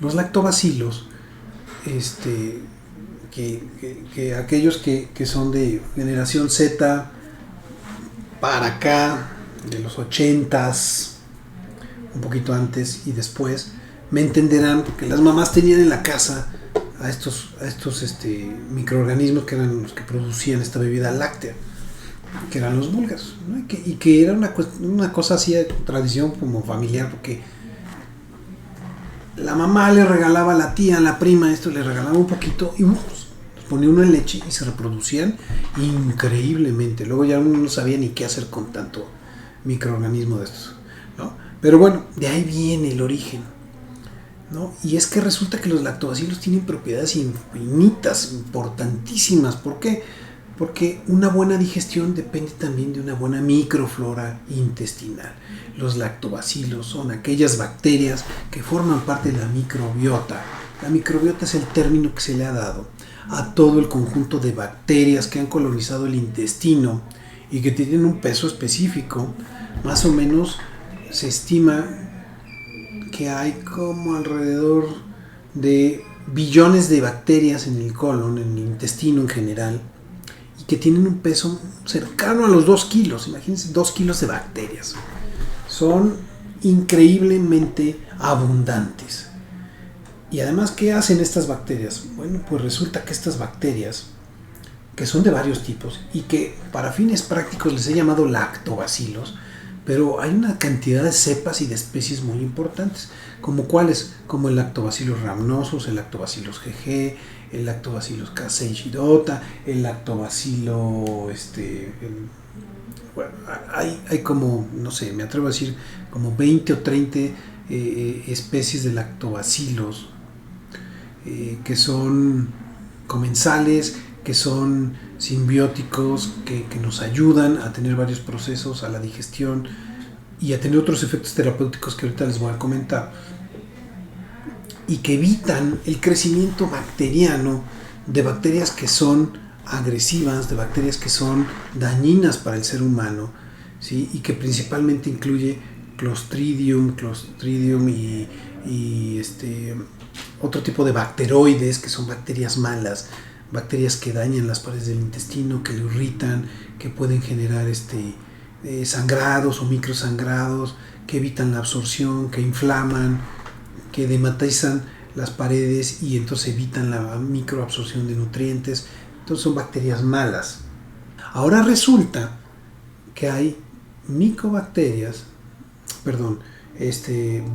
Los lactobacilos, que aquellos que son de generación Z para acá, de los 80s, un poquito antes y después, me entenderán que las mamás tenían en la casa a estos microorganismos que eran los que producían esta bebida láctea, que eran los búlgaros, ¿no? Y que era una cosa así de tradición como familiar, porque la mamá le regalaba a la tía, a la prima, le regalaba un poquito y ponía uno en leche y se reproducían increíblemente. Luego ya uno no sabía ni qué hacer con tanto microorganismo de estos, ¿no? Pero bueno, de ahí viene el origen, ¿no? Y es que resulta que los lactobacilos tienen propiedades infinitas, importantísimas. ¿Por qué? Porque una buena digestión depende también de una buena microflora intestinal. Los lactobacilos son aquellas bacterias que forman parte de la microbiota. La microbiota es el término que se le ha dado a todo el conjunto de bacterias que han colonizado el intestino y que tienen un peso específico. Más o menos se estima que hay como alrededor de billones de bacterias en el colon, en el intestino en general, y que tienen un peso cercano a los 2 kilos. Imagínense, 2 kilos de bacterias. Son increíblemente abundantes. Y además, ¿qué hacen estas bacterias? Bueno, pues resulta que estas bacterias, que son de varios tipos y que para fines prácticos les he llamado lactobacilos, pero hay una cantidad de cepas y de especies muy importantes, como cuáles, como el Lactobacillus rhamnosus, el Lactobacillus GG, el Lactobacillus casei shirota, el Lactobacilo, bueno, hay como, no sé, me atrevo a decir, como 20 o 30 especies de lactobacilos que son comensales, que son simbióticos, que nos ayudan a tener varios procesos, a la digestión y a tener otros efectos terapéuticos que ahorita les voy a comentar, y que evitan el crecimiento bacteriano de bacterias que son agresivas, de bacterias que son dañinas para el ser humano, ¿sí? Y que principalmente incluye Clostridium y otro tipo de bacteroides, que son bacterias malas, bacterias que dañan las paredes del intestino, que lo irritan, que pueden generar sangrados o microsangrados, que evitan la absorción, que inflaman, que dematizan las paredes y entonces evitan la microabsorción de nutrientes. Entonces son bacterias malas. Ahora resulta que hay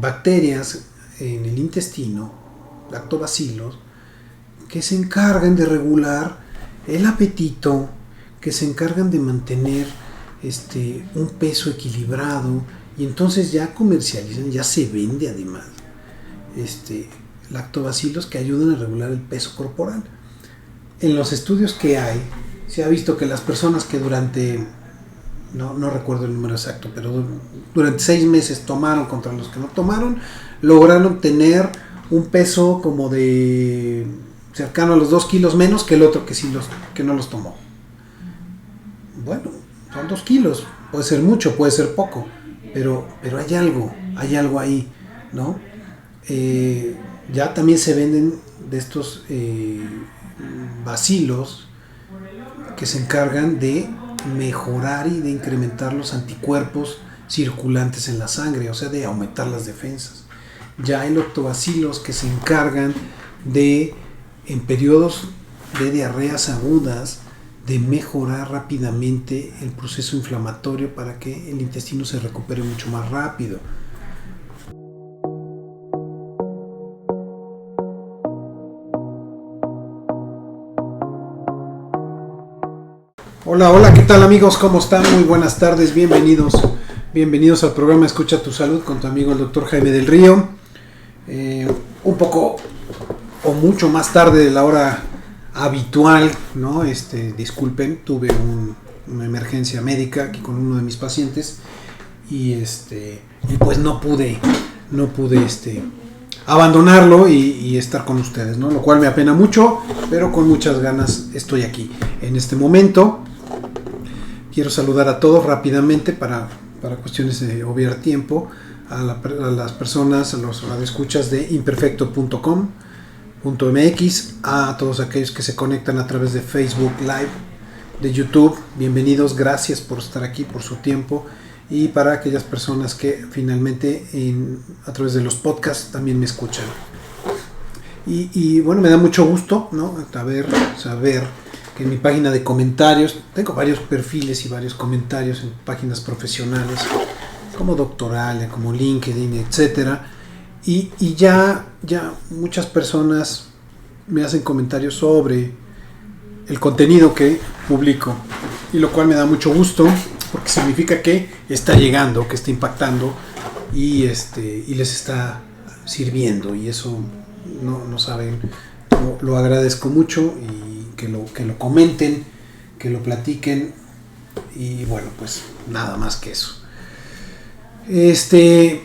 bacterias en el intestino, lactobacilos, que se encargan de regular el apetito, que se encargan de mantener un peso equilibrado, y entonces ya comercializan, ya se vende además lactobacilos que ayudan a regular el peso corporal. En los estudios que hay, se ha visto que las personas que no recuerdo el número exacto, pero durante 6 meses tomaron contra los que no tomaron, lograron tener un peso como de cercano a los 2 kilos menos que el otro que no los tomó. Bueno, son 2 kilos, puede ser mucho, puede ser poco, pero hay algo ahí, ¿no? Ya también se venden de estos bacilos que se encargan de mejorar y de incrementar los anticuerpos circulantes en la sangre, o sea, de aumentar las defensas. Ya hay lactobacilos que se encargan de, en periodos de diarreas agudas, de mejorar rápidamente el proceso inflamatorio para que el intestino se recupere mucho más rápido. Hola, ¿qué tal amigos? ¿Cómo están? Muy buenas tardes, bienvenidos al programa Escucha tu Salud con tu amigo el doctor Jaime del Río. Un poco o mucho más tarde de la hora habitual, ¿no? Disculpen, tuve una emergencia médica aquí con uno de mis pacientes y pues no pude abandonarlo y estar con ustedes, ¿no? Lo cual me apena mucho, pero con muchas ganas estoy aquí. En este momento quiero saludar a todos rápidamente para cuestiones de obviar tiempo. a las personas, a los radioescuchas de imperfecto.com.mx, a todos aquellos que se conectan a través de Facebook Live, de YouTube, bienvenidos, gracias por estar aquí, por su tiempo, y para aquellas personas que finalmente a través de los podcasts también me escuchan. Y bueno, me da mucho gusto, ¿no?, saber que en mi página de comentarios, tengo varios perfiles y varios comentarios en páginas profesionales, como Doctoralia, como LinkedIn, etcétera, y ya muchas personas me hacen comentarios sobre el contenido que publico, y lo cual me da mucho gusto, porque significa que está llegando, que está impactando, y les está sirviendo, y eso no saben, lo agradezco mucho, y que lo comenten, que lo platiquen, y bueno, pues nada más que eso.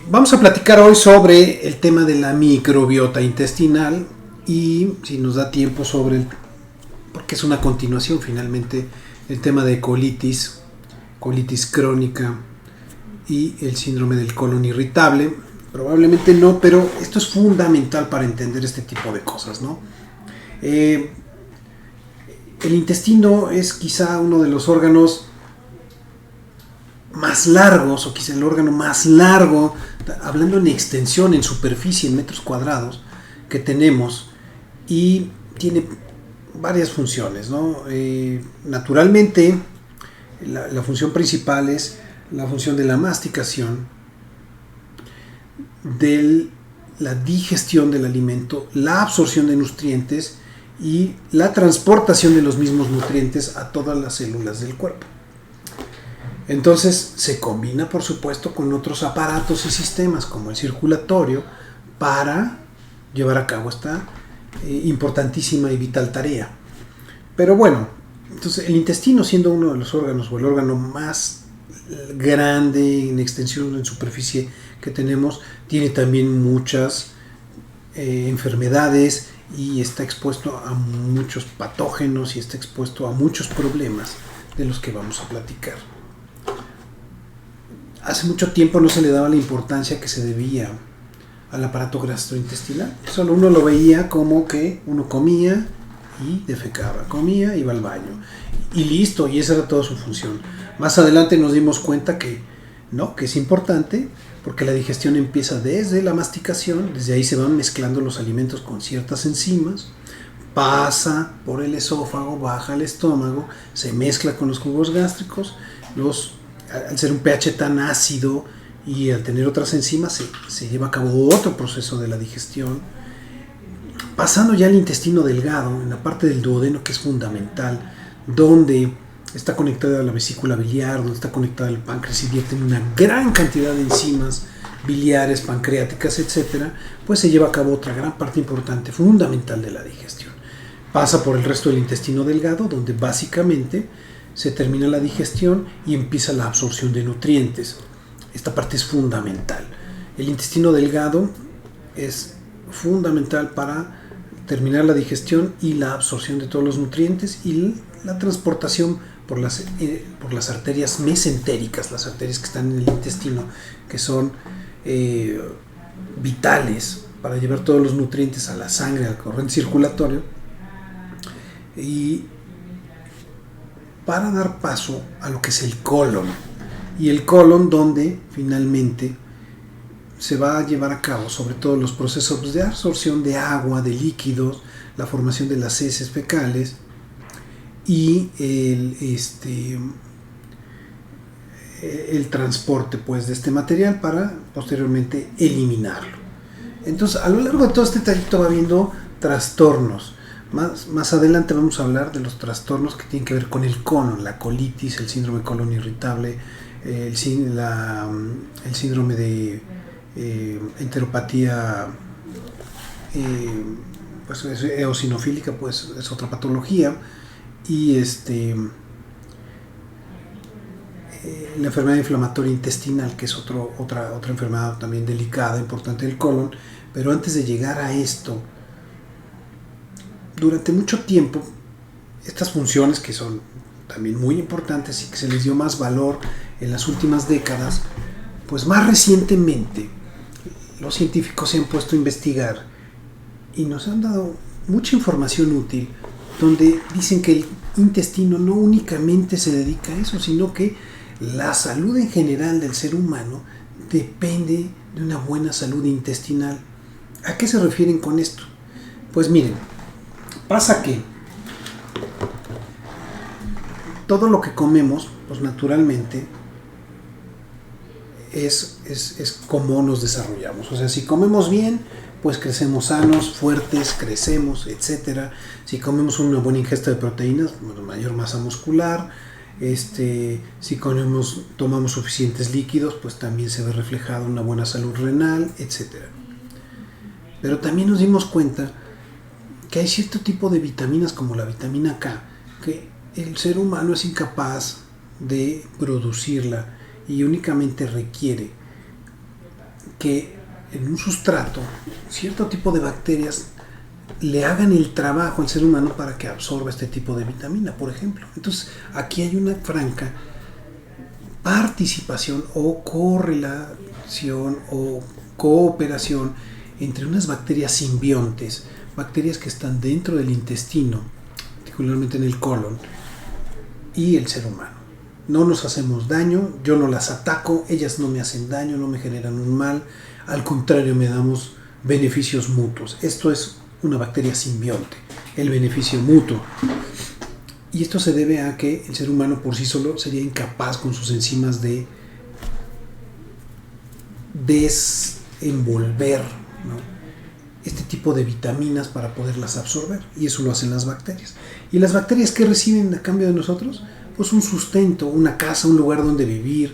Vamos a platicar hoy sobre el tema de la microbiota intestinal, y si nos da tiempo porque es una continuación finalmente, el tema de colitis crónica y el síndrome del colon irritable. Probablemente no, pero esto es fundamental para entender este tipo de cosas, ¿no? El intestino es quizá uno de los órganos más largos, o quizá el órgano más largo, hablando en extensión, en superficie, en metros cuadrados, que tenemos, y tiene varias funciones, ¿no? Naturalmente, la función principal es la función de la masticación, de la digestión del alimento, la absorción de nutrientes y la transportación de los mismos nutrientes a todas las células del cuerpo. Entonces se combina, por supuesto, con otros aparatos y sistemas como el circulatorio para llevar a cabo esta importantísima y vital tarea. Pero bueno, entonces el intestino, siendo uno de los órganos, o el órgano más grande en extensión, en superficie que tenemos, tiene también muchas enfermedades, y está expuesto a muchos patógenos, y está expuesto a muchos problemas de los que vamos a platicar. Hace mucho tiempo no se le daba la importancia que se debía al aparato gastrointestinal. Solo uno lo veía como que uno comía y defecaba, comía, iba al baño y listo, y esa era toda su función. Más adelante nos dimos cuenta que no, que es importante, porque la digestión empieza desde la masticación, desde ahí se van mezclando los alimentos con ciertas enzimas, pasa por el esófago, baja al estómago, se mezcla con los jugos gástricos, al ser un pH tan ácido y al tener otras enzimas, se lleva a cabo otro proceso de la digestión, pasando ya al intestino delgado, en la parte del duodeno, que es fundamental, donde está conectada a la vesícula biliar, donde está conectada al páncreas, y vierte en una gran cantidad de enzimas biliares, pancreáticas, etcétera, pues se lleva a cabo otra gran parte importante, fundamental de la digestión. Pasa por el resto del intestino delgado, donde básicamente se termina la digestión y empieza la absorción de nutrientes. Esta parte es fundamental. El intestino delgado es fundamental para terminar la digestión y la absorción de todos los nutrientes, y la transportación por las arterias mesentéricas, las arterias que están en el intestino, que son vitales para llevar todos los nutrientes a la sangre, al corriente circulatorio, y para dar paso a lo que es el colon. Y el colon, donde finalmente se va a llevar a cabo sobre todo los procesos de absorción de agua, de líquidos, la formación de las heces fecales y el transporte, pues, de este material para posteriormente eliminarlo. Entonces, a lo largo de todo este trayecto va habiendo trastornos. Más adelante vamos a hablar de los trastornos que tienen que ver con el colon, la colitis, el síndrome de colon irritable, el síndrome de enteropatía pues eosinofílica, pues es otra patología, y la enfermedad inflamatoria intestinal, que es otra enfermedad también delicada, importante del colon. Pero antes de llegar a esto, durante mucho tiempo, estas funciones, que son también muy importantes y que se les dio más valor en las últimas décadas, pues más recientemente los científicos se han puesto a investigar y nos han dado mucha información útil, donde dicen que el intestino no únicamente se dedica a eso, sino que la salud en general del ser humano depende de una buena salud intestinal. ¿A qué se refieren con esto? Pues miren, pasa que todo lo que comemos, pues naturalmente es como nos desarrollamos. O sea, si comemos bien, pues crecemos sanos, fuertes, crecemos, etcétera. Si comemos una buena ingesta de proteínas, bueno, mayor masa muscular. Si tomamos suficientes líquidos, pues también se ve reflejado una buena salud renal, etcétera. Pero también nos dimos cuenta que hay cierto tipo de vitaminas, como la vitamina K, que el ser humano es incapaz de producirla y únicamente requiere que en un sustrato cierto tipo de bacterias le hagan el trabajo al ser humano para que absorba este tipo de vitamina, por ejemplo. Entonces, aquí hay una franca participación o correlación o cooperación entre unas bacterias simbiontes, bacterias que están dentro del intestino, particularmente en el colon, y el ser humano. No nos hacemos daño, yo no las ataco, ellas no me hacen daño, no me generan un mal, al contrario, me damos beneficios mutuos. Esto es una bacteria simbionte, el beneficio mutuo. Y esto se debe a que el ser humano por sí solo sería incapaz con sus enzimas de desenvolver, ¿no?, este tipo de vitaminas para poderlas absorber, y eso lo hacen las bacterias. ¿Y las bacterias qué reciben a cambio de nosotros? Pues un sustento, una casa, un lugar donde vivir,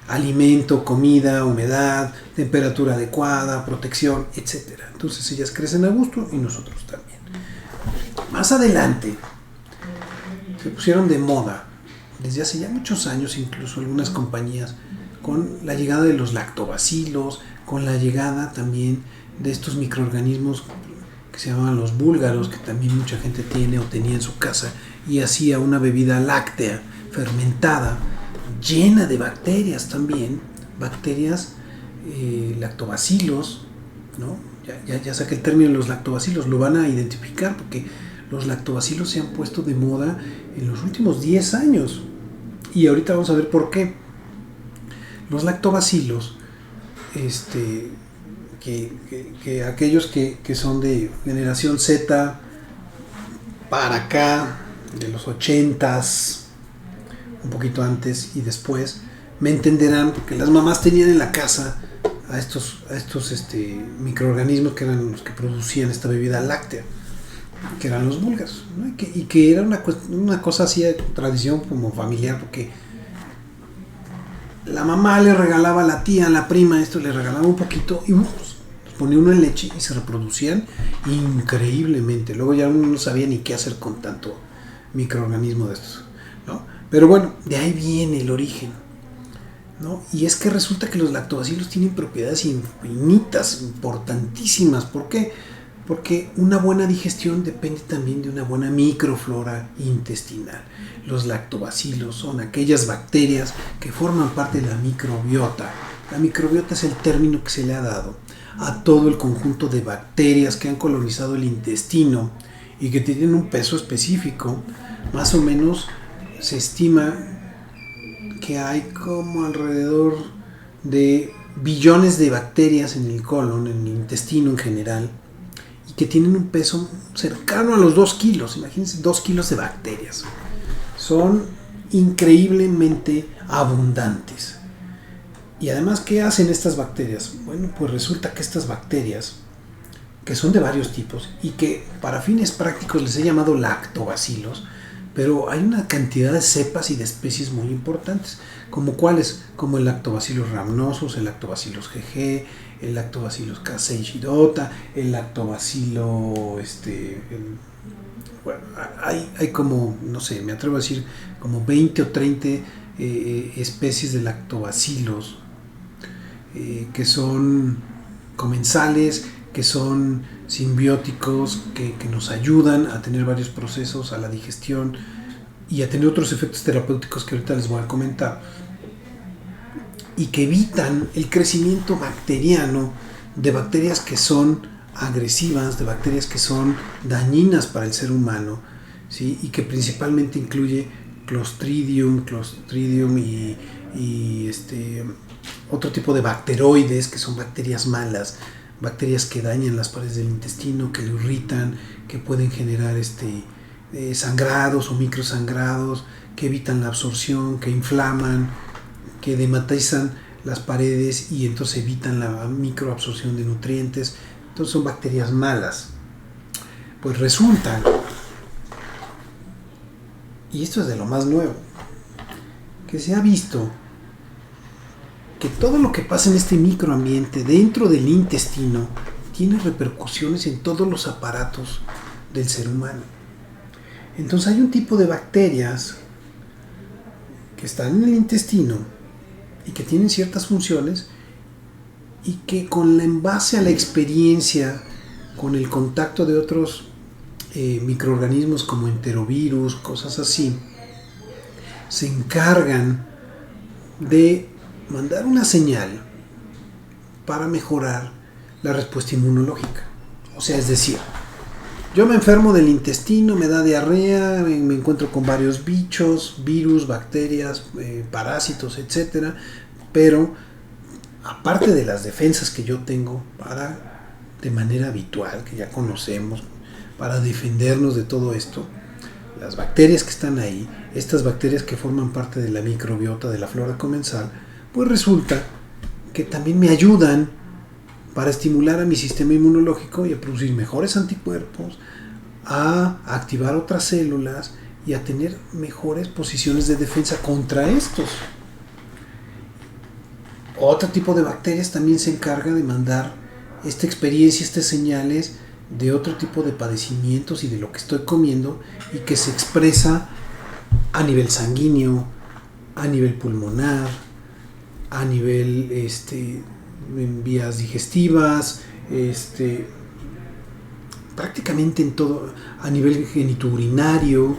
alimento, comida, humedad, temperatura adecuada, protección, etc. Entonces ellas crecen a gusto y nosotros también. Más adelante se pusieron de moda, desde hace ya muchos años, incluso algunas compañías, con la llegada de los lactobacilos, con la llegada también de estos microorganismos que se llamaban los búlgaros, que también mucha gente tiene o tenía en su casa, y hacía una bebida láctea fermentada, llena de bacterias también, bacterias lactobacilos, ¿no? Ya saqué el término de los lactobacilos, lo van a identificar porque los lactobacilos se han puesto de moda en los últimos 10 años. Y ahorita vamos a ver por qué. Los lactobacilos, que aquellos que son de generación Z para acá, de los 80s, un poquito antes y después, me entenderán que las mamás tenían en la casa a estos microorganismos que eran los que producían esta bebida láctea, que eran los búlgaros, ¿no? y que era una cosa así de tradición como familiar, porque la mamá le regalaba a la tía, a la prima, le regalaba un poquito y ponía uno en leche y se reproducían increíblemente. Luego ya uno no sabía ni qué hacer con tanto microorganismo de estos, ¿no? Pero bueno, de ahí viene el origen, ¿no? Y es que resulta que los lactobacilos tienen propiedades infinitas, importantísimas. ¿Por qué? Porque una buena digestión depende también de una buena microflora intestinal. Los lactobacilos son aquellas bacterias que forman parte de la microbiota. La microbiota es el término que se le ha dado a todo el conjunto de bacterias que han colonizado el intestino y que tienen un peso específico. Más o menos se estima que hay como alrededor de billones de bacterias en el colon, en el intestino en general, y que tienen un peso cercano a los 2 kilos. Imagínense, 2 kilos de bacterias. Son increíblemente abundantes. Y además, ¿qué hacen estas bacterias? Bueno, pues resulta que estas bacterias, que son de varios tipos y que para fines prácticos les he llamado lactobacilos, pero hay una cantidad de cepas y de especies muy importantes, como cuáles, como el Lactobacillus rhamnosus, el Lactobacillus GG, el Lactobacillus casei shirota, el Lactobacilo, bueno, hay como, no sé, me atrevo a decir, como 20 o 30 especies de lactobacilos que son comensales, que son simbióticos, que nos ayudan a tener varios procesos, a la digestión y a tener otros efectos terapéuticos que ahorita les voy a comentar, y que evitan el crecimiento bacteriano de bacterias que son agresivas, de bacterias que son dañinas para el ser humano, ¿sí? Y que principalmente incluye Clostridium y otro tipo de bacteroides, que son bacterias malas, bacterias que dañan las paredes del intestino, que lo irritan, que pueden generar sangrados o microsangrados, que evitan la absorción, que inflaman, que dematizan las paredes y entonces evitan la microabsorción de nutrientes. Entonces son bacterias malas. Pues resulta, y esto es de lo más nuevo, que se ha visto que todo lo que pasa en este microambiente dentro del intestino tiene repercusiones en todos los aparatos del ser humano. Entonces hay un tipo de bacterias que están en el intestino y que tienen ciertas funciones y que en base a la experiencia con el contacto de otros microorganismos como enterovirus, cosas así, se encargan de mandar una señal para mejorar la respuesta inmunológica. O sea, es decir, yo me enfermo del intestino, me da diarrea, me encuentro con varios bichos, virus, bacterias, parásitos, etcétera, pero aparte de las defensas que yo tengo de manera habitual, que ya conocemos, para defendernos de todo esto, las bacterias que están ahí, estas bacterias que forman parte de la microbiota de la flora comensal, pues resulta que también me ayudan para estimular a mi sistema inmunológico y a producir mejores anticuerpos, a activar otras células y a tener mejores posiciones de defensa contra estos. Otro tipo de bacterias también se encarga de mandar esta experiencia, estas señales de otro tipo de padecimientos y de lo que estoy comiendo y que se expresa a nivel sanguíneo, a nivel pulmonar, a nivel en vías digestivas, prácticamente en todo, a nivel genitourinario.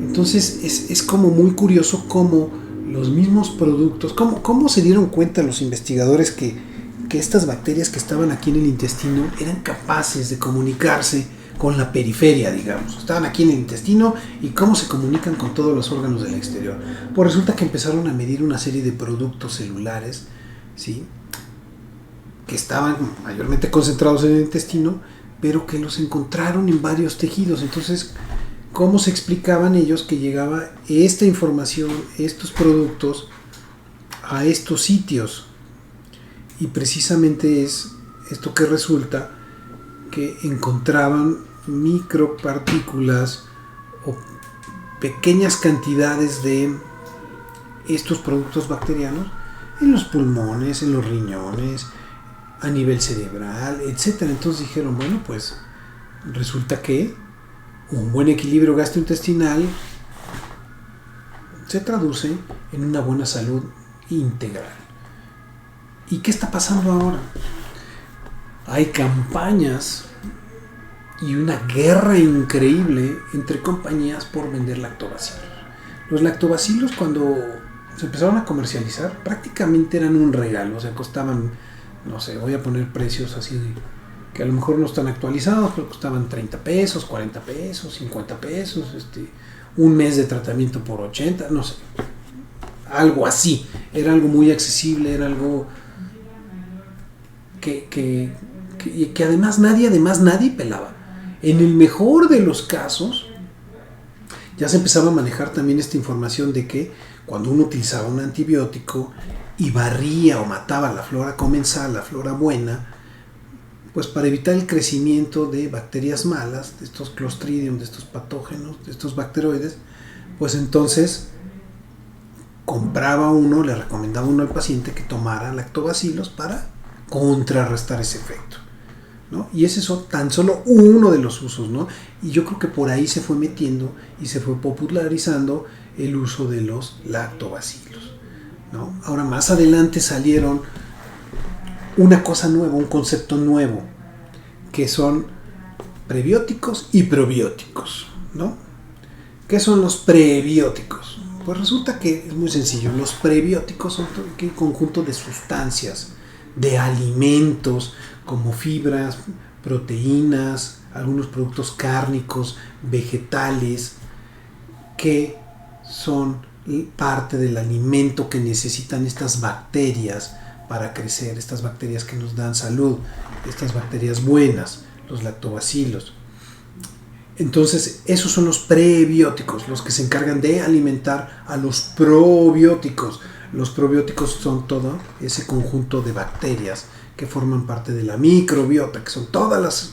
Entonces es como muy curioso cómo los mismos productos, cómo se dieron cuenta los investigadores que estas bacterias que estaban aquí en el intestino eran capaces de comunicarse con la periferia, digamos. Estaban aquí en el intestino y cómo se comunican con todos los órganos del exterior. Pues resulta que empezaron a medir una serie de productos celulares, ¿sí?, que estaban mayormente concentrados en el intestino, pero que los encontraron en varios tejidos. Entonces, ¿cómo se explicaban ellos que llegaba esta información, estos productos, a estos sitios? Y precisamente es esto que resulta que encontraban micropartículas o pequeñas cantidades de estos productos bacterianos en los pulmones, en los riñones, a nivel cerebral, etc. Entonces dijeron, bueno, pues resulta que un buen equilibrio gastrointestinal se traduce en una buena salud integral. ¿Y qué está pasando ahora? Hay campañas y una guerra increíble entre compañías por vender lactobacilos. Los lactobacilos, cuando se empezaron a comercializar, prácticamente eran un regalo. O sea, costaban, no sé, voy a poner precios así que a lo mejor no están actualizados, pero costaban 30 pesos, 40 pesos, 50 pesos, un mes de tratamiento por 80, no sé, algo así. Era algo muy accesible, era algo que además nadie pelaba. En el mejor de los casos, ya se empezaba a manejar también esta información de que cuando uno utilizaba un antibiótico y barría o mataba la flora comensal, la flora buena, pues para evitar el crecimiento de bacterias malas, de estos Clostridium, de estos patógenos, de estos bacteroides, pues entonces le recomendaba uno al paciente que tomara lactobacilos para contrarrestar ese efecto, ¿no? Y ese es tan solo uno de los usos, ¿no? Y yo creo que por ahí se fue metiendo y se fue popularizando el uso de los lactobacilos, ¿no? Ahora más adelante salieron una cosa nueva, un concepto nuevo, que son prebióticos y probióticos, ¿no? ¿Qué son los prebióticos? Pues resulta que es muy sencillo. Los prebióticos son un conjunto de sustancias, de alimentos como fibras, proteínas, algunos productos cárnicos, vegetales, que son parte del alimento que necesitan estas bacterias para crecer, estas bacterias que nos dan salud, estas bacterias buenas, los lactobacilos. Entonces, esos son los prebióticos, los que se encargan de alimentar a los probióticos. Los probióticos son todo ese conjunto de bacterias que forman parte de la microbiota, que son todas las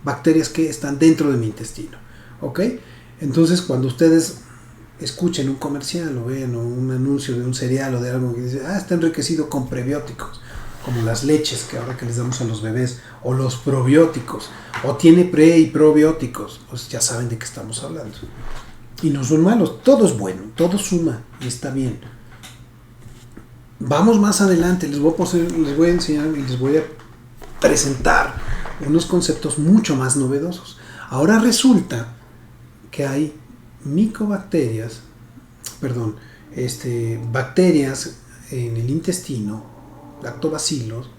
bacterias que están dentro de mi intestino. ¿Ok? Entonces, cuando ustedes escuchen un comercial o vean un anuncio de un cereal o de algo que dice, está enriquecido con prebióticos, como las leches que ahora que les damos a los bebés, o los probióticos, o tiene pre y probióticos, pues ya saben de qué estamos hablando. Y no son malos, todo es bueno, todo suma y está bien. Vamos más adelante, les voy a enseñar y les voy a presentar unos conceptos mucho más novedosos. Ahora resulta que hay bacterias en el intestino, lactobacilos,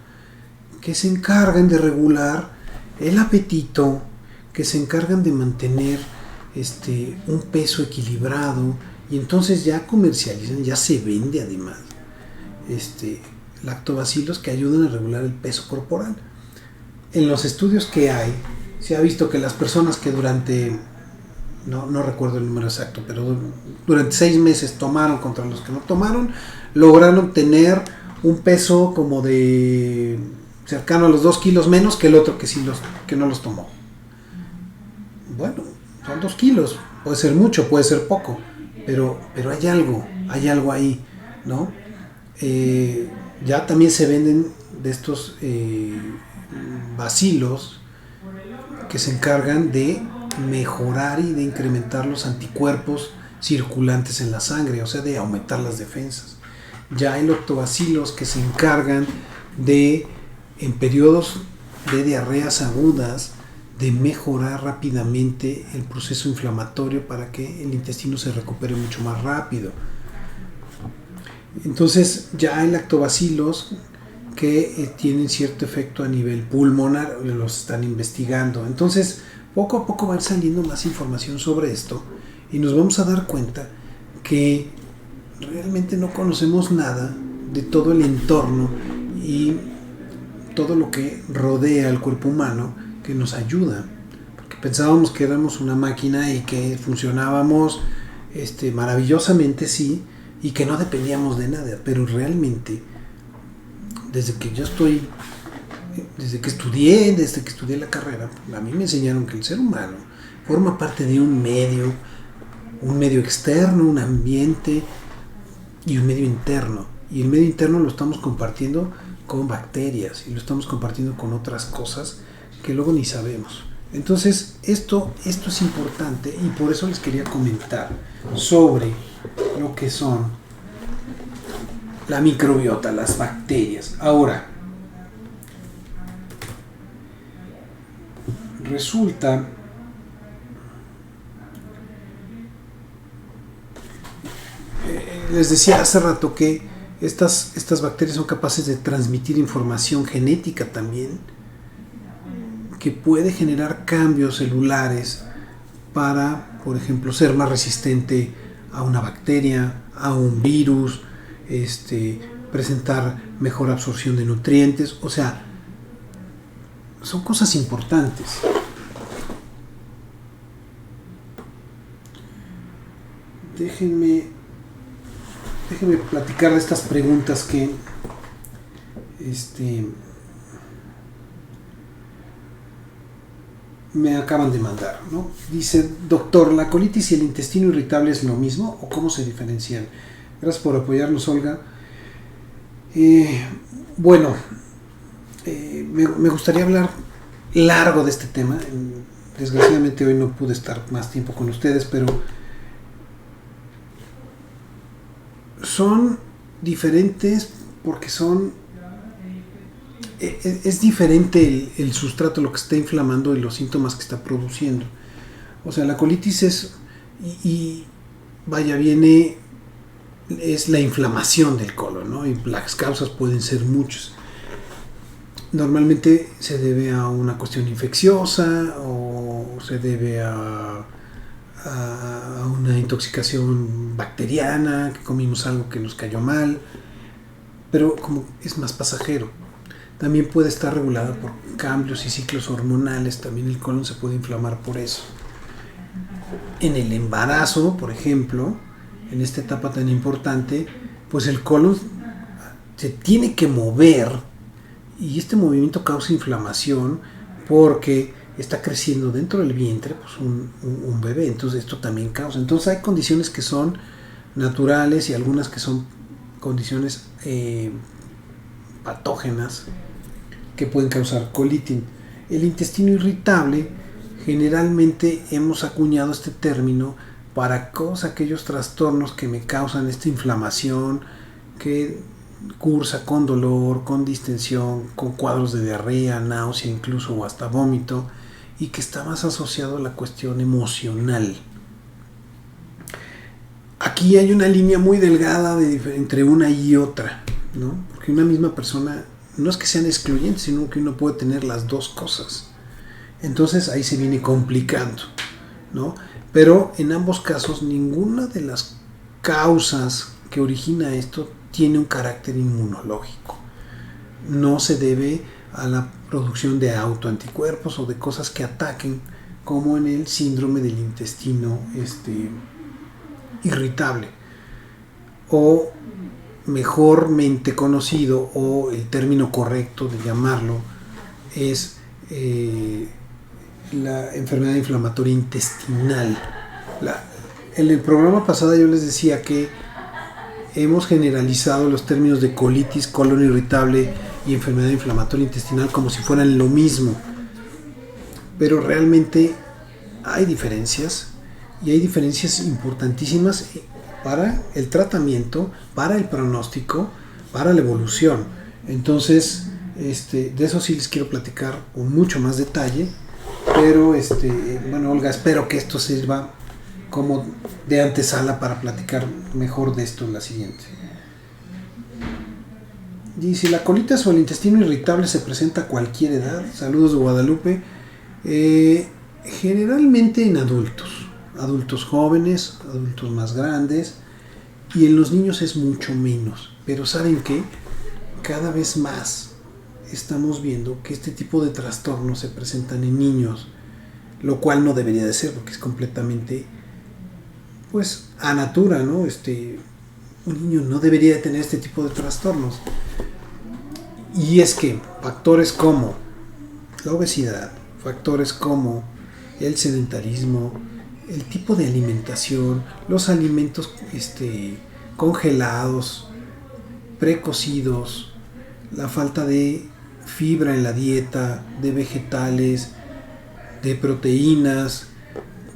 que se encargan de regular el apetito, que se encargan de mantener un peso equilibrado, y entonces ya comercializan, ya se vende además lactobacilos que ayudan a regular el peso corporal. En los estudios que hay, se ha visto que las personas que no recuerdo el número exacto, pero durante 6 meses tomaron contra los que no tomaron, lograron tener un peso como de cercano a los 2 kilos menos que el otro que no los tomó. Bueno, son 2 kilos, puede ser mucho, puede ser poco, pero hay algo ahí, ¿no? Ya también se venden de estos bacilos que se encargan de mejorar y de incrementar los anticuerpos circulantes en la sangre, o sea, de aumentar las defensas. Ya hay lactobacilos que se encargan de, en periodos de diarreas agudas, de mejorar rápidamente el proceso inflamatorio para que el intestino se recupere mucho más rápido. Entonces ya hay lactobacilos que tienen cierto efecto a nivel pulmonar, los están investigando. Entonces poco a poco va a ir saliendo más información sobre esto y nos vamos a dar cuenta que realmente no conocemos nada de todo el entorno y todo lo que rodea al cuerpo humano que nos ayuda, porque pensábamos que éramos una máquina y que funcionábamos maravillosamente, sí, y que no dependíamos de nada, pero realmente desde que estudié la carrera, a mí me enseñaron que el ser humano forma parte de un medio externo, un ambiente y un medio interno. Y el medio interno lo estamos compartiendo con bacterias y lo estamos compartiendo con otras cosas que luego ni sabemos. Entonces, esto es importante y por eso les quería comentar sobre lo que son la microbiota, las bacterias. Ahora, resulta les decía hace rato que estas bacterias son capaces de transmitir información genética también, que puede generar cambios celulares para, por ejemplo, ser más resistente a una bacteria, a un virus, presentar mejor absorción de nutrientes. O sea, son cosas importantes. Déjenme platicar de estas preguntas que me acaban de mandar, ¿no? Dice: doctor, ¿la colitis y el intestino irritable es lo mismo o cómo se diferencian? Gracias por apoyarnos, Olga. Me gustaría hablar largo de este tema. Desgraciadamente hoy no pude estar más tiempo con ustedes, pero son diferentes porque es diferente el sustrato, lo que está inflamando y los síntomas que está produciendo. O sea, la colitis es la inflamación del colon, ¿no? Y las causas pueden ser muchas. Normalmente se debe a una cuestión infecciosa o se debe a una intoxicación bacteriana, que comimos algo que nos cayó mal, pero como es más pasajero. También puede estar regulada por cambios y ciclos hormonales, también el colon se puede inflamar por eso. En el embarazo, por ejemplo, en esta etapa tan importante, pues el colon se tiene que mover y este movimiento causa inflamación porque está creciendo dentro del vientre pues un bebé, entonces esto también causa. Entonces hay condiciones que son naturales y algunas que son condiciones patógenas que pueden causar colitis. El intestino irritable, generalmente hemos acuñado este término para todos aquellos trastornos que me causan esta inflamación, que cursa con dolor, con distensión, con cuadros de diarrea, náusea, incluso o hasta vómito, y que está más asociado a la cuestión emocional. Aquí hay una línea muy delgada entre una y otra, ¿no? Porque una misma persona no es que sean excluyentes, sino que uno puede tener las dos cosas. Entonces ahí se viene complicando, ¿no? Pero en ambos casos ninguna de las causas que origina esto tiene un carácter inmunológico. No se debe a la producción de autoanticuerpos o de cosas que ataquen, como en el síndrome del intestino irritable, o mejormente conocido, o el término correcto de llamarlo es la enfermedad inflamatoria intestinal. En el programa pasado yo les decía que hemos generalizado los términos de colitis, colon irritable y enfermedad inflamatoria intestinal como si fueran lo mismo, pero realmente hay diferencias, y hay diferencias importantísimas para el tratamiento, para el pronóstico, para la evolución. Entonces, de eso sí les quiero platicar con mucho más detalle, pero bueno, Olga, espero que esto sirva como de antesala para platicar mejor de esto en la siguiente. Dice, la colitis o el intestino irritable se presenta a cualquier edad. Saludos de Guadalupe. Generalmente en adultos jóvenes, adultos más grandes, y en los niños es mucho menos. Pero ¿saben qué? Cada vez más estamos viendo que este tipo de trastornos se presentan en niños, lo cual no debería de ser, porque es completamente pues a natura, ¿no? Un niño no debería de tener este tipo de trastornos. Y es que factores como la obesidad, factores como el sedentarismo, el tipo de alimentación, los alimentos congelados, precocidos, la falta de fibra en la dieta, de vegetales, de proteínas,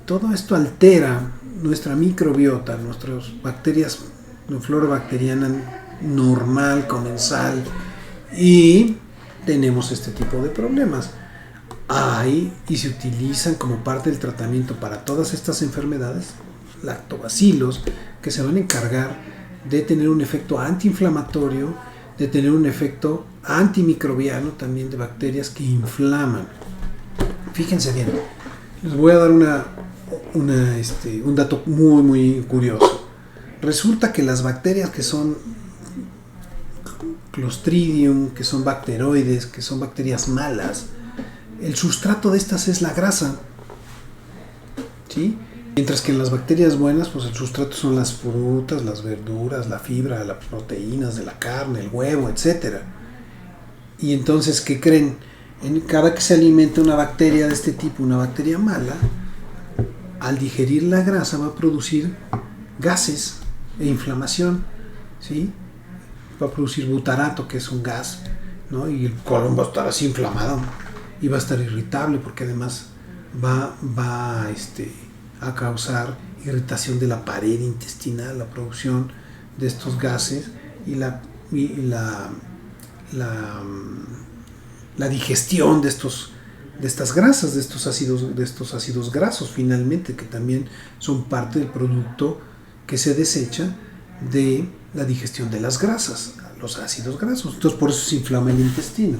todo esto altera nuestra microbiota, nuestras bacterias, la flora bacteriana normal, comensal, y tenemos este tipo de problemas. Hay y se utilizan como parte del tratamiento para todas estas enfermedades lactobacilos, que se van a encargar de tener un efecto antiinflamatorio, de tener un efecto antimicrobiano también, de bacterias que inflaman. Fíjense bien, les voy a dar un dato muy muy curioso. Resulta que las bacterias que son Clostridium, que son bacteroides, que son bacterias malas, el sustrato de estas es la grasa, ¿sí? Mientras que en las bacterias buenas, pues el sustrato son las frutas, las verduras, la fibra, las proteínas de la carne, el huevo, etc. Y entonces, ¿qué creen? Cada que se alimenta una bacteria de este tipo, una bacteria mala, al digerir la grasa va a producir gases e inflamación, ¿sí? Va a producir butarato, que es un gas, ¿no? Y el colon va a estar así inflamado y va a estar irritable, porque además va a causar irritación de la pared intestinal, la producción de estos gases y la digestión de estas grasas, de estos ácidos grasos, finalmente, que también son parte del producto que se desecha de la digestión de las grasas, los ácidos grasos. Entonces por eso se inflama el intestino.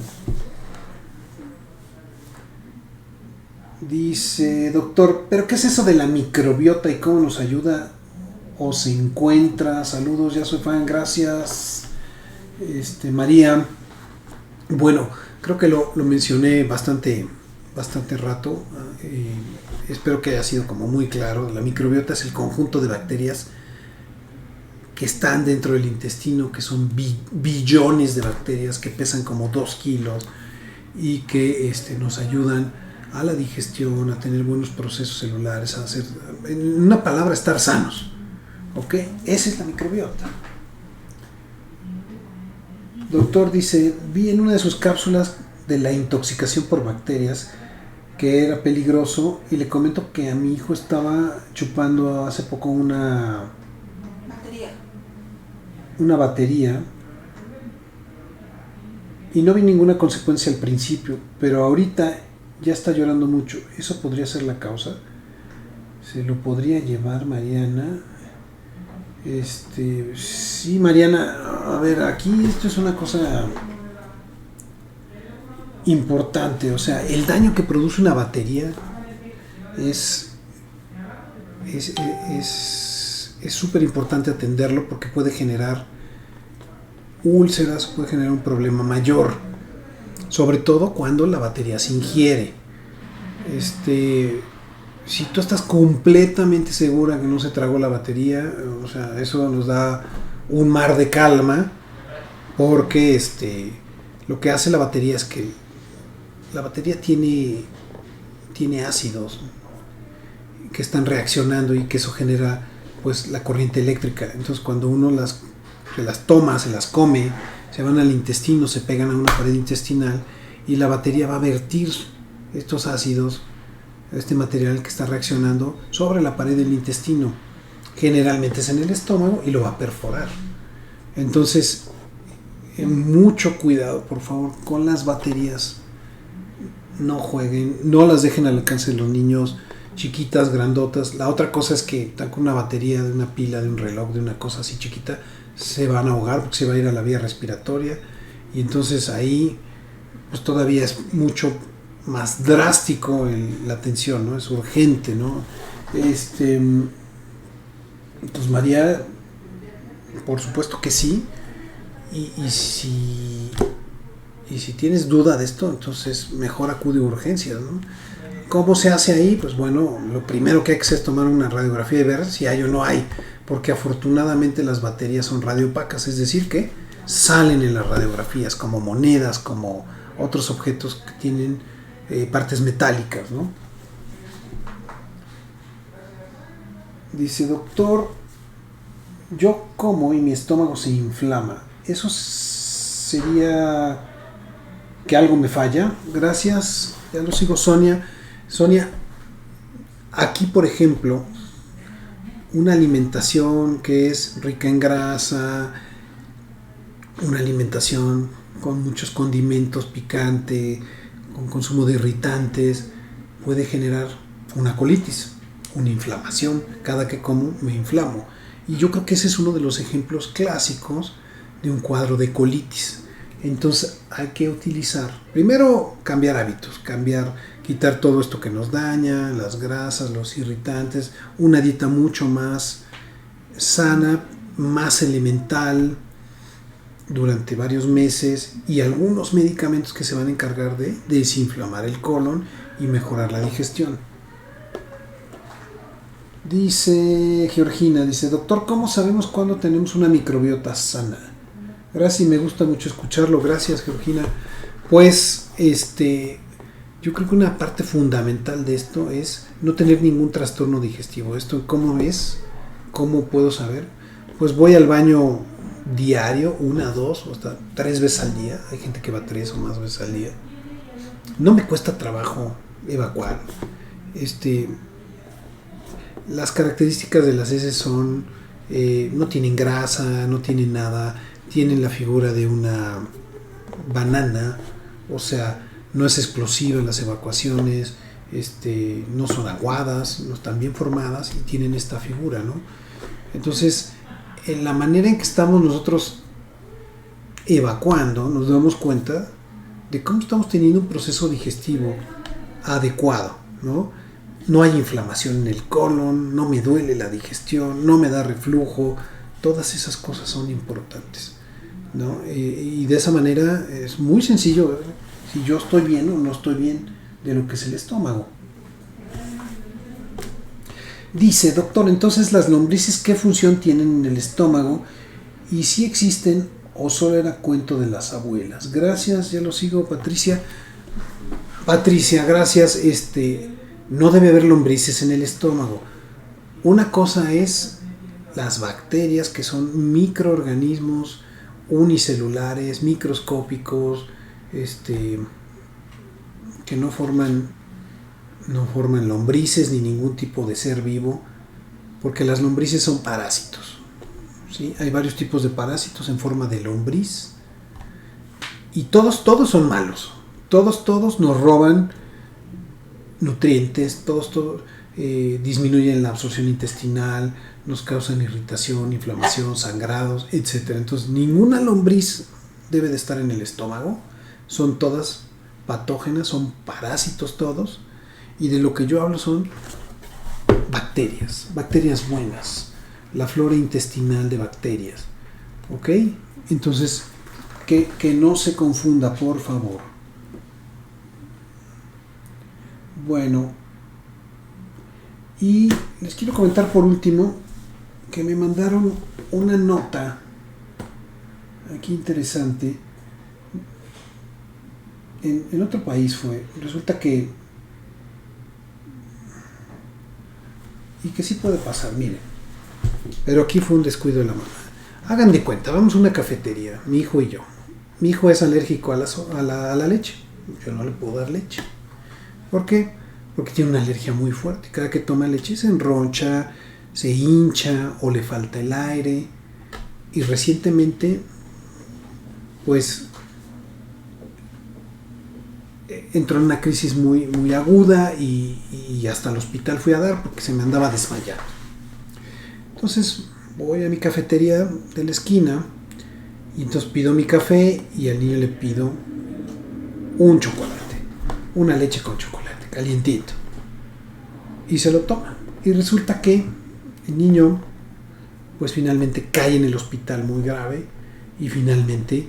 Dice, doctor, ¿pero qué es eso de la microbiota y cómo nos ayuda o se encuentra? Saludos, ya soy fan, gracias. María. Bueno, creo que lo mencioné bastante rato. Espero que haya sido como muy claro. La microbiota es el conjunto de bacterias que están dentro del intestino, que son billones de bacterias que pesan como 2 kilos y que nos ayudan a la digestión, a tener buenos procesos celulares, a hacer, en una palabra, estar sanos. ¿Ok? Esa es la microbiota. Doctor, dice, vi en una de sus cápsulas de la intoxicación por bacterias que era peligroso y le comento que a mi hijo estaba chupando hace poco una batería y no vi ninguna consecuencia al principio, pero ahorita ya está llorando mucho. ¿Eso podría ser la causa? ¿Se lo podría llevar Mariana? Sí, Mariana, a ver, aquí esto es una cosa importante. O sea, el daño que produce una batería es súper importante atenderlo porque puede generar úlceras, puede generar un problema mayor, sobre todo cuando la batería se ingiere. Si tú estás completamente segura que no se tragó la batería, o sea, eso nos da un mar de calma, porque lo que hace la batería es que la batería tiene ácidos que están reaccionando y que eso genera pues la corriente eléctrica. Entonces cuando uno se las toma, se las come, se van al intestino, se pegan a una pared intestinal y la batería va a vertir estos ácidos, este material que está reaccionando sobre la pared del intestino. Generalmente es en el estómago y lo va a perforar. Entonces, mucho cuidado, por favor, con las baterías. No jueguen, no las dejen al alcance de los niños, chiquitas, grandotas. La otra cosa es que están con una batería de una pila, de un reloj, de una cosa así chiquita, se van a ahogar porque se va a ir a la vía respiratoria y entonces ahí pues todavía es mucho más drástico la atención, ¿no? Es urgente, ¿no? Pues María, por supuesto que sí, y si tienes duda de esto, entonces mejor acude a urgencias, ¿no? ¿Cómo se hace ahí? Pues bueno, lo primero que hay que hacer es tomar una radiografía y ver si hay o no hay, porque afortunadamente las baterías son radiopacas, es decir que salen en las radiografías como monedas, como otros objetos que tienen partes metálicas, ¿no? Dice, doctor, yo como y mi estómago se inflama, ¿eso sería que algo me falla? Gracias, ya lo sigo. Sonia, aquí por ejemplo, una alimentación que es rica en grasa, una alimentación con muchos condimentos, picante, con consumo de irritantes, puede generar una colitis, una inflamación. Cada que como me inflamo. Y yo creo que ese es uno de los ejemplos clásicos de un cuadro de colitis. Entonces hay que utilizar, primero cambiar hábitos, quitar todo esto que nos daña, las grasas, los irritantes, una dieta mucho más sana, más elemental durante varios meses y algunos medicamentos que se van a encargar de desinflamar el colon y mejorar la digestión. Dice Georgina, doctor, ¿cómo sabemos cuándo tenemos una microbiota sana? Gracias, me gusta mucho escucharlo. Gracias, Georgina. Pues, yo creo que una parte fundamental de esto es no tener ningún trastorno digestivo. ¿Esto cómo es? ¿Cómo puedo saber? Pues voy al baño diario, 1, 2 o hasta 3 veces al día. Hay gente que va 3 o más veces al día. No me cuesta trabajo evacuar. Las características de las heces son, no tienen grasa, no tienen nada, tienen la figura de una banana, o sea, no es explosiva en las evacuaciones, no son aguadas, no están bien formadas y tienen esta figura, ¿no? Entonces, en la manera en que estamos nosotros evacuando, nos damos cuenta de cómo estamos teniendo un proceso digestivo adecuado. ¿no? No hay inflamación en el colon, no me duele la digestión, no me da reflujo. Todas esas cosas son importantes, ¿no? Y de esa manera es muy sencillo si yo estoy bien o no estoy bien de lo que es el estómago. Dice, doctor, entonces las lombrices, ¿qué función tienen en el estómago? Y si existen o solo era cuento de las abuelas. Gracias, ya lo sigo, Patricia. Patricia, gracias. No debe haber lombrices en el estómago. Una cosa es las bacterias, que son microorganismos unicelulares, microscópicos, que no forman lombrices ni ningún tipo de ser vivo, porque las lombrices son parásitos, ¿sí? Hay varios tipos de parásitos en forma de lombriz y todos son malos. Todos nos roban nutrientes, todos disminuyen la absorción intestinal, nos causan irritación, inflamación, sangrados, etc. Entonces ninguna lombriz debe de estar en el estómago. Son todas patógenas, son parásitos todos. Y de lo que yo hablo son bacterias buenas, la flora intestinal de bacterias, ¿ok? Entonces, que no se confunda, por favor. Bueno, y les quiero comentar por último que me mandaron una nota aquí interesante. En otro país fue, resulta que, y que sí puede pasar, miren, pero aquí fue un descuido de la mamá. Hagan de cuenta, vamos a una cafetería, mi hijo y yo. Mi hijo es alérgico a la leche, yo no le puedo dar leche. ¿Por qué? Porque tiene una alergia muy fuerte. Cada que toma leche se enroncha, se hincha o le falta el aire. Y recientemente, pues, entró en una crisis muy, muy aguda y hasta el hospital fui a dar porque se me andaba desmayando. Entonces voy a mi cafetería de la esquina y entonces pido mi café y al niño le pido un chocolate, una leche con chocolate, calientito. Y se lo toma. Y resulta que el niño pues finalmente cae en el hospital muy grave y finalmente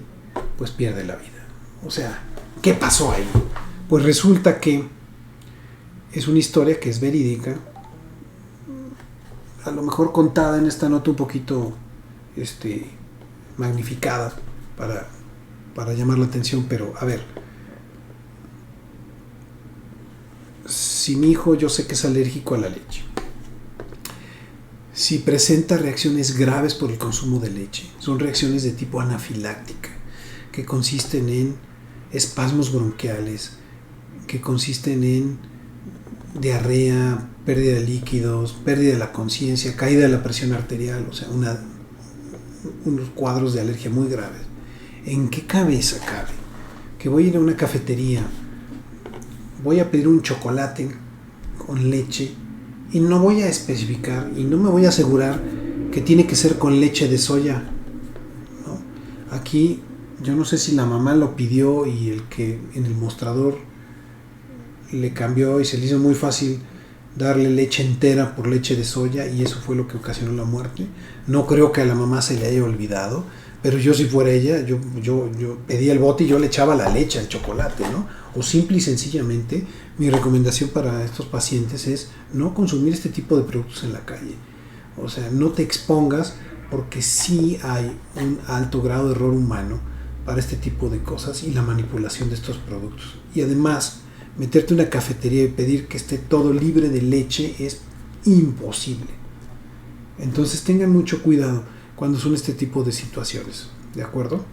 pues pierde la vida. O sea, ¿qué pasó ahí? Pues resulta que es una historia que es verídica, a lo mejor contada en esta nota un poquito magnificada para llamar la atención, pero a ver, si mi hijo yo sé que es alérgico a la leche, si presenta reacciones graves por el consumo de leche, son reacciones de tipo anafiláctica, que consisten en espasmos bronquiales, que consisten en diarrea, pérdida de líquidos, pérdida de la conciencia, caída de la presión arterial, o sea, unos cuadros de alergia muy graves. ¿En qué cabeza cabe que voy a ir a una cafetería, voy a pedir un chocolate con leche y no voy a especificar y no me voy a asegurar que tiene que ser con leche de soya, ¿no? Aquí yo no sé si la mamá lo pidió y el que en el mostrador le cambió y se le hizo muy fácil darle leche entera por leche de soya y eso fue lo que ocasionó la muerte. No creo que a la mamá se le haya olvidado, pero yo si fuera ella, yo pedía el bote y yo le echaba la leche al chocolate, ¿no? O simple y sencillamente, mi recomendación para estos pacientes es no consumir este tipo de productos en la calle. O sea, no te expongas porque sí hay un alto grado de error humano para este tipo de cosas y la manipulación de estos productos. Y además, meterte en una cafetería y pedir que esté todo libre de leche es imposible. Entonces tengan mucho cuidado cuando son este tipo de situaciones, ¿de acuerdo?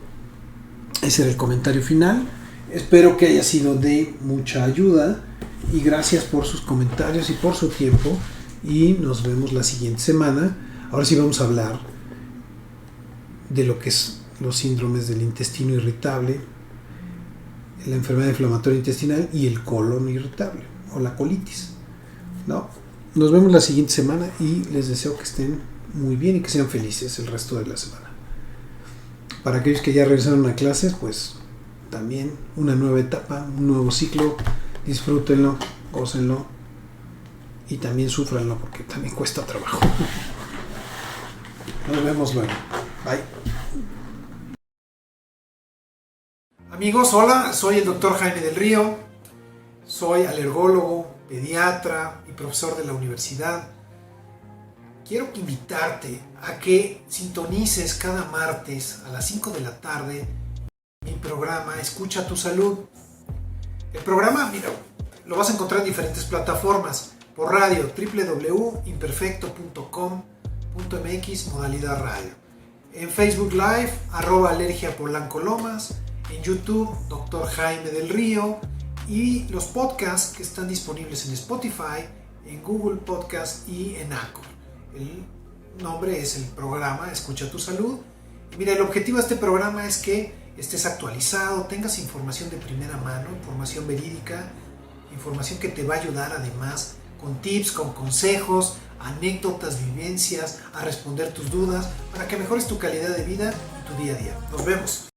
Ese era el comentario final. Espero que haya sido de mucha ayuda y gracias por sus comentarios y por su tiempo y nos vemos la siguiente semana. Ahora sí vamos a hablar de lo que es los síndromes del intestino irritable, la enfermedad inflamatoria intestinal y el colon irritable o la colitis, ¿no? Nos vemos la siguiente semana y les deseo que estén muy bien y que sean felices el resto de la semana. Para aquellos que ya regresaron a clases, pues también una nueva etapa, un nuevo ciclo, disfrútenlo, gócenlo y también súfranlo porque también cuesta trabajo. Nos vemos luego. Bye. Amigos, hola, soy el doctor Jaime del Río, soy alergólogo, pediatra y profesor de la universidad. Quiero invitarte a que sintonices cada martes a las 5 de la tarde mi programa Escucha tu Salud. El programa, mira, lo vas a encontrar en diferentes plataformas. Por radio, www.imperfecto.com.mx, modalidad radio. En Facebook Live, @alergiapolanco-lomas. En YouTube, Dr. Jaime del Río. Y los podcasts que están disponibles en Spotify, en Google Podcast y en Anchor. El nombre es el programa Escucha tu Salud. Y mira, el objetivo de este programa es que estés actualizado, tengas información de primera mano, información verídica, información que te va a ayudar además con tips, con consejos, anécdotas, vivencias, a responder tus dudas, para que mejores tu calidad de vida y tu día a día. Nos vemos.